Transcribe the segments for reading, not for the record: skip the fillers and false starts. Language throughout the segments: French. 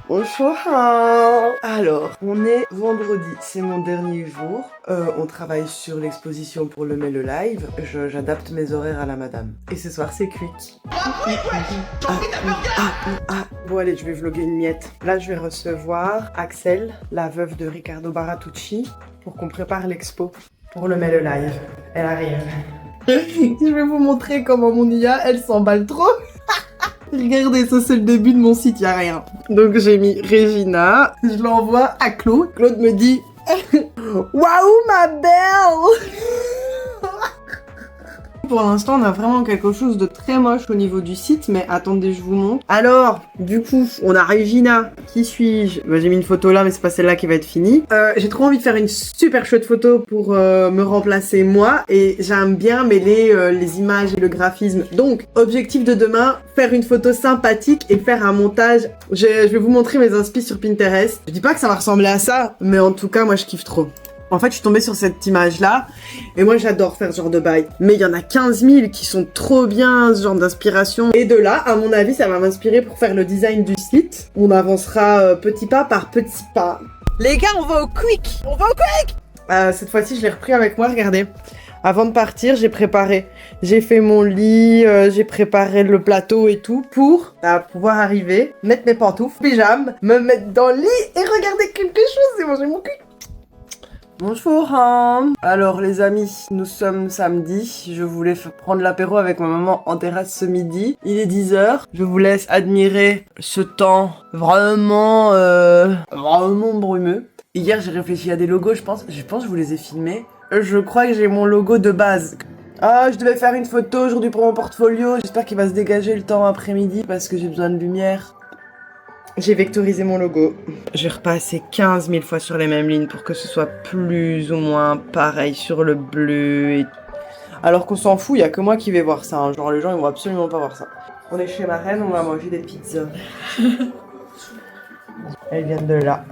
Bonjour. Alors, on est vendredi, c'est mon dernier jour. On travaille sur l'exposition pour le Mets le Live. J'adapte mes horaires à la madame. Et ce soir, c'est quick. Bon allez, je vais vlogger une miette. Là, je vais recevoir Axel, la veuve de Riccardo Baratucci, pour qu'on prépare l'expo pour le Mets le Live. Elle arrive. Je vais vous montrer comment mon IA, elle s'emballe trop. Regardez, ça c'est le début de mon site, y a rien. Donc j'ai mis Regina, je l'envoie à Claude. Claude me dit waouh ma belle. Pour l'instant, on a vraiment quelque chose de très moche au niveau du site, mais attendez, je vous montre. Alors, du coup, on a Regina. Qui suis-je? Bah, j'ai mis une photo là, mais c'est pas celle-là qui va être finie. J'ai trop envie de faire une super chouette photo pour me remplacer moi, et j'aime bien mêler les images et le graphisme. Donc, objectif de demain, faire une photo sympathique et faire un montage. Je vais vous montrer mes inspi sur Pinterest. Je dis pas que ça va ressembler à ça, mais en tout cas, moi, je kiffe trop. En fait, je suis tombée sur cette image-là, et moi, j'adore faire ce genre de bail. Mais il y en a 15 000 qui sont trop bien, ce genre d'inspiration. Et de là, à mon avis, ça va m'inspirer pour faire le design du site. On avancera petit pas par petit pas. Les gars, on va au quick! On va au quick! Cette fois-ci, je l'ai repris avec moi, regardez. Avant de partir, j'ai préparé. J'ai fait mon lit, j'ai préparé le plateau et tout pour pouvoir arriver, mettre mes pantoufles, pyjama, me mettre dans le lit et regarder quelque chose et manger mon quick. Bonjour. Alors les amis, nous sommes samedi. Je voulais prendre l'apéro avec ma maman en terrasse ce midi. Il est 10h. Je vous laisse admirer ce temps vraiment brumeux. Hier, j'ai réfléchi à des logos, je pense que je vous les ai filmés. Je crois que j'ai mon logo de base. Ah, je devais faire une photo aujourd'hui pour mon portfolio. J'espère qu'il va se dégager le temps après-midi parce que j'ai besoin de lumière. J'ai vectorisé mon logo. J'ai repassé 15 000 fois sur les mêmes lignes pour que ce soit plus ou moins pareil sur le bleu. Alors qu'on s'en fout, il y a que moi qui vais voir ça. Hein. Genre les gens ils vont absolument pas voir ça. On est chez ma reine, on va manger des pizzas. Elles viennent de là.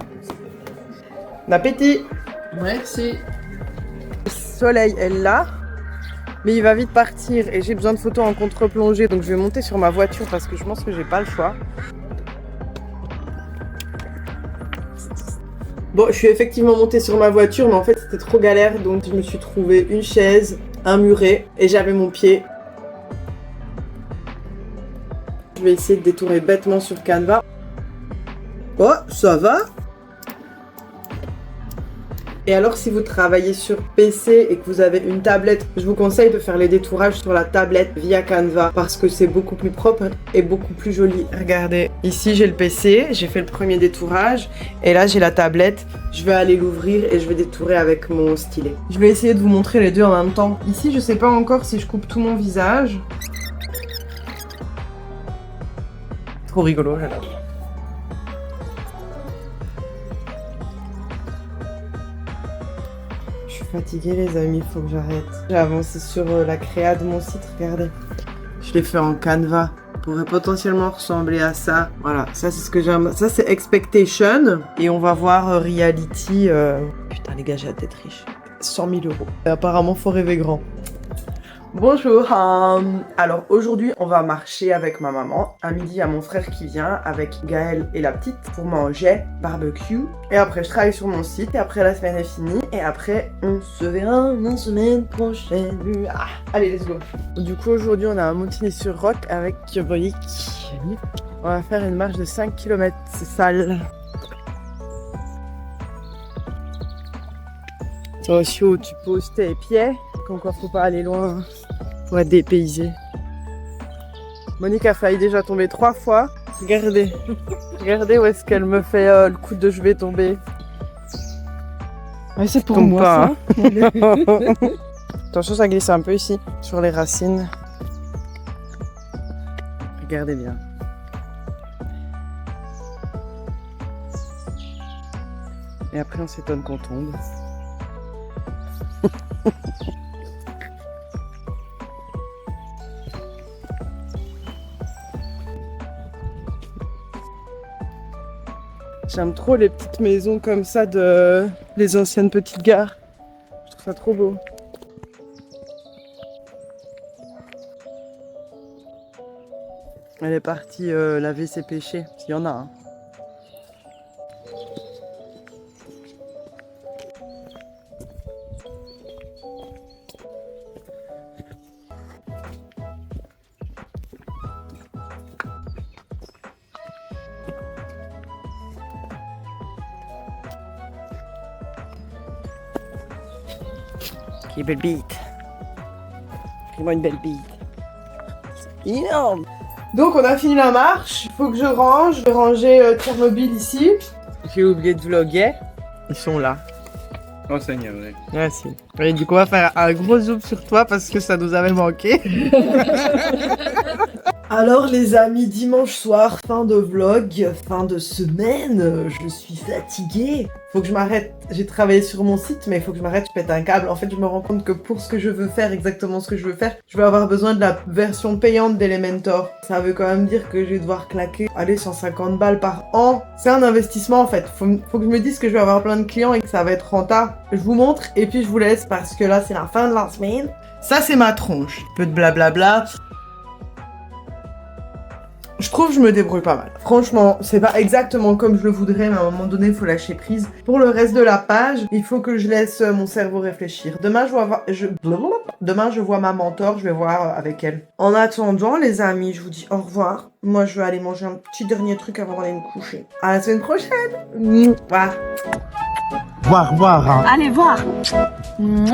Bon appétit. Merci. Le soleil est là. Mais il va vite partir et j'ai besoin de photos en contre-plongée. Donc je vais monter sur ma voiture parce que je pense que j'ai pas le choix. Bon, je suis effectivement montée sur ma voiture, mais en fait, c'était trop galère, donc je me suis trouvé une chaise, un muret, et j'avais mon pied. Je vais essayer de détourer bêtement sur Canva. Oh, ça va? Et alors, si vous travaillez sur PC et que vous avez une tablette, je vous conseille de faire les détourages sur la tablette via Canva parce que c'est beaucoup plus propre et beaucoup plus joli. Regardez, ici j'ai le PC, j'ai fait le premier détourage et là j'ai la tablette. Je vais aller l'ouvrir et je vais détourer avec mon stylet. Je vais essayer de vous montrer les deux en même temps. Ici, je sais pas encore si je coupe tout mon visage. Trop rigolo, j'adore. Je suis fatiguée les amis, faut que j'arrête. J'ai avancé sur la créa de mon site, regardez. Je l'ai fait en Canva. Pourrait potentiellement ressembler à ça. Voilà, ça c'est ce que j'aime. Ça c'est Expectation. Et on va voir Reality. Putain les gars, j'ai la tête riche. 100 000 euros. Et apparemment, faut rêver grand. Bonjour. Alors aujourd'hui, on va marcher avec ma maman. À midi, il y a mon frère qui vient avec Gaël et la petite pour manger barbecue. Et après, je travaille sur mon site. Et après, la semaine est finie. Et après, on se verra la semaine prochaine. Ah, allez, let's go. Du coup, aujourd'hui, on a un Montigny-sur-Roc avec Loïc. On va faire une marche de 5 km. C'est sale. Toi aussi, où tu poses tes pieds. Comme quoi, faut pas aller loin pour être dépaysé. Monique a failli déjà tomber 3 fois. Regardez. Regardez où est-ce qu'elle me fait le coup de je vais tomber. Ouais, c'est pour Tombe moi pas, ça. hein. Attention, ça glisse un peu ici, sur les racines. Regardez bien. Et après, on s'étonne qu'on tombe. J'aime trop les petites maisons comme ça de les anciennes petites gares. Je trouve ça trop beau. Elle est partie laver ses péchés, s'il y en a. Hein. Quelle belle bite. Fais-moi une belle bite. C'est énorme. Donc on a fini la marche, il faut que je range, je vais ranger Tchernobyl ici. J'ai oublié de vlogger. Ils sont là. Oh Seigneur, ouais. Merci. Et du coup on va faire un gros zoom sur toi parce que ça nous avait manqué. Alors les amis, dimanche soir, fin de vlog, fin de semaine, je suis fatiguée. Faut que je m'arrête, j'ai travaillé sur mon site mais il faut que je m'arrête, je pète un câble. En fait je me rends compte que pour ce que je veux faire, exactement ce que je veux faire, je vais avoir besoin de la version payante d'Elementor. Ça veut quand même dire que je vais devoir claquer, allez, 150 balles par an. C'est un investissement en fait, faut que je me dise que je vais avoir plein de clients et que ça va être rentable. Je vous montre et puis je vous laisse parce que là c'est la fin de la semaine. Ça c'est ma tronche, peu de blablabla. Je trouve que je me débrouille pas mal. Franchement, c'est pas exactement comme je le voudrais, mais à un moment donné, il faut lâcher prise. Pour le reste de la page, il faut que je laisse mon cerveau réfléchir. Demain, Demain, je vois ma mentor, je vais voir avec elle. En attendant, les amis, je vous dis au revoir. Moi, je vais aller manger un petit dernier truc avant d'aller me coucher. À la semaine prochaine. Voilà. Voir, hein. Allez voir.